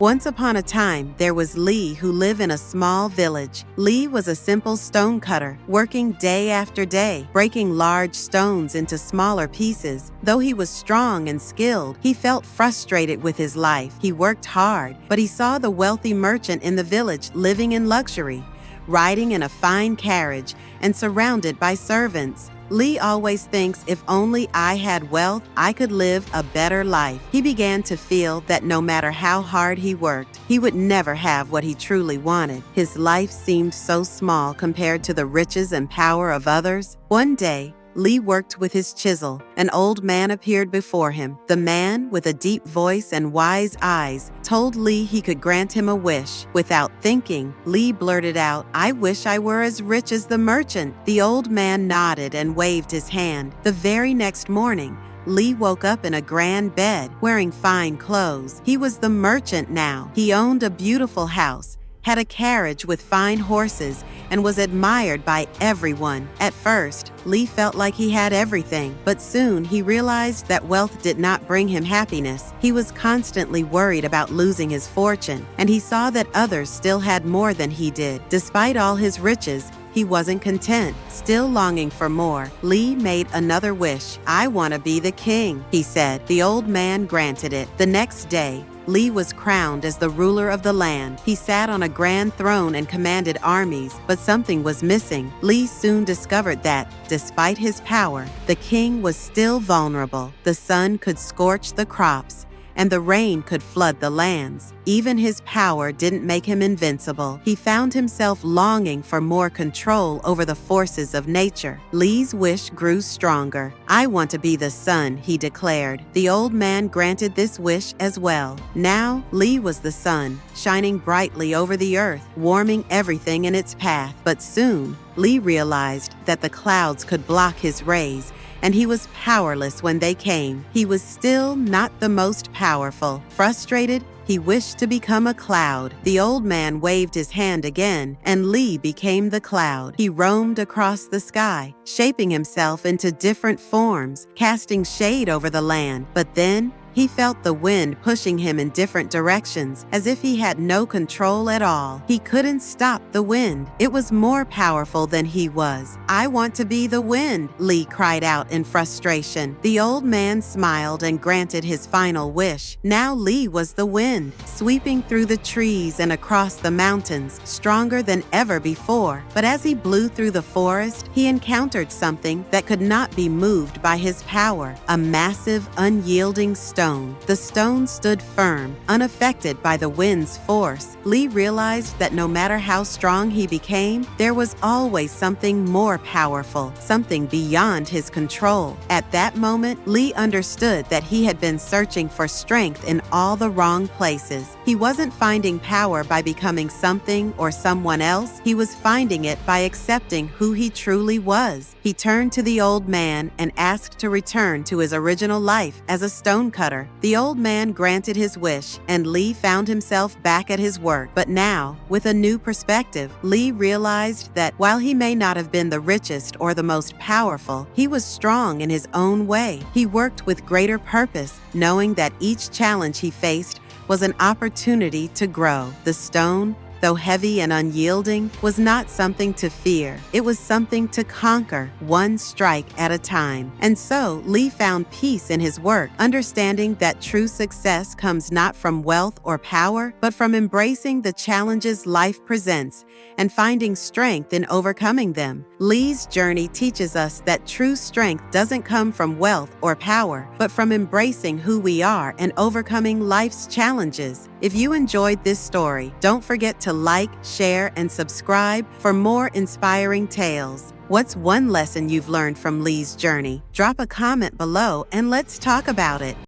Once upon a time, there was Lee who lived in a small village. Lee was a simple stonecutter, working day after day, breaking large stones into smaller pieces. Though he was strong and skilled, he felt frustrated with his life. He worked hard, but he saw the wealthy merchant in the village living in luxury, riding in a fine carriage and surrounded by servants. Lee always thinks, if only I had wealth, I could live a better life. He began to feel that no matter how hard he worked, he would never have what he truly wanted. His life seemed so small compared to the riches and power of others. One day, Lee worked with his chisel. An old man appeared before him. The man, with a deep voice and wise eyes, told Lee he could grant him a wish. Without thinking, Lee blurted out, "I wish I were as rich as the merchant." The old man nodded and waved his hand. The very next morning, Lee woke up in a grand bed, wearing fine clothes. He was the merchant now. He owned a beautiful house, had a carriage with fine horses, and was admired by everyone. At first, Lee felt like he had everything, but soon he realized that wealth did not bring him happiness. He was constantly worried about losing his fortune, and he saw that others still had more than he did. Despite all his riches, he wasn't content. Still longing for more, Lee made another wish. "I want to be the king," he said. The old man granted it. The next day, Lee was crowned as the ruler of the land. He sat on a grand throne and commanded armies, but something was missing. Lee soon discovered that, despite his power, the king was still vulnerable. The sun could scorch the crops, and the rain could flood the lands. Even his power didn't make him invincible. He found himself longing for more control over the forces of nature. Lee's wish grew stronger. "I want to be the sun," he declared. The old man granted this wish as well. Now, Lee was the sun, shining brightly over the earth, warming everything in its path. But soon, Lee realized that the clouds could block his rays, and he was powerless when they came. He was still not the most powerful. Frustrated, he wished to become a cloud. The old man waved his hand again, and Lee became the cloud. He roamed across the sky, shaping himself into different forms, casting shade over the land. But then, he felt the wind pushing him in different directions, as if he had no control at all. He couldn't stop the wind. It was more powerful than he was. "I want to be the wind," Lee cried out in frustration. The old man smiled and granted his final wish. Now Lee was the wind, sweeping through the trees and across the mountains, stronger than ever before. But as he blew through the forest, he encountered something that could not be moved by his power: a massive, unyielding stone. The stone stood firm, unaffected by the wind's force. Lee realized that no matter how strong he became, there was always something more powerful, something beyond his control. At that moment, Lee understood that he had been searching for strength in all the wrong places. He wasn't finding power by becoming something or someone else. He was finding it by accepting who he truly was. He turned to the old man and asked to return to his original life as a stonecutter. The old man granted his wish, and Lee found himself back at his work. But now, with a new perspective, Lee realized that while he may not have been the richest or the most powerful, he was strong in his own way. He worked with greater purpose, knowing that each challenge he faced was an opportunity to grow. The stone, though heavy and unyielding, was not something to fear. It was something to conquer, one strike at a time. And so, Lee found peace in his work, understanding that true success comes not from wealth or power, but from embracing the challenges life presents and finding strength in overcoming them. Lee's journey teaches us that true strength doesn't come from wealth or power, but from embracing who we are and overcoming life's challenges. If you enjoyed this story, don't forget to like, share, and subscribe for more inspiring tales. What's one lesson you've learned from Lee's journey? Drop a comment below and let's talk about it.